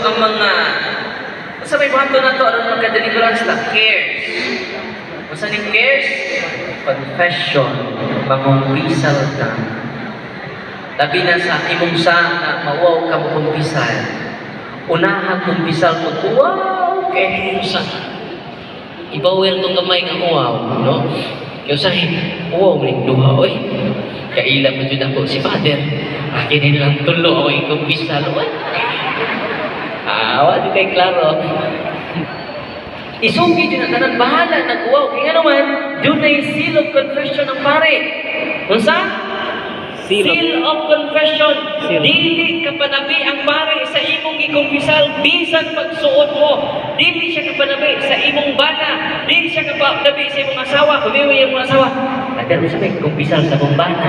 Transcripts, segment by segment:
ang mga sa may buhato na to, aron magka-deliverance na cares. Kung saan yung cares? Confession. Mangumpisal ka. Labi na sa imong na mawaw ka mo kumpisal. Unahan kumpisal mo, wow, kaya imong sa. Ibawel itong kamay ng uwaw, no? Kaya sahi, uwaw, maling duha, oy. Kaila pa dyan ako, si Father. Akin na lang tulo, ako kumpisal, oy. Wala kay klaro. Isugi dyan ang tanan, bahala, nag-uwaw. Kaya naman, doon na yung seal of confession ng pare. Kung saan? Seal of confession. Dili ka panabi ang pare sa imong ikumpisal, bisan pagsuot mo. Dili siya kapanabi sa imong bana. Dili siya kapanabi sa imong asawa. Kumiwi yung asawa. Agar mo sa may kumpisal sa mong bana.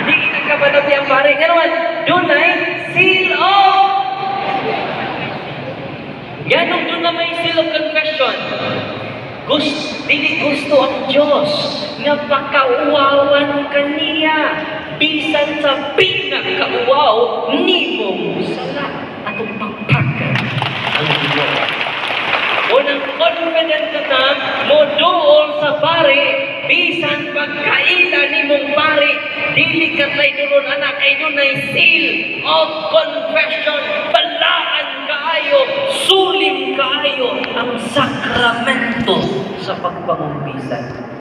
Dili ka kapanabi ang pare. Kaya naman, doon ay seal of. Ganong doon na may seal of confession. Dili gusto ang Diyos nga pakauwawan kaniya bisan sa pinakauwaw nimo sala atong pagpakan ang Ginoo. Unang confident ka na mo dool sa pare bisan pagkaila nimong pare dili ka tay duron anak kay dunay seal of confession. Balaan kaayo, sulim kaayo ang sakramento sa pagpangumpisan.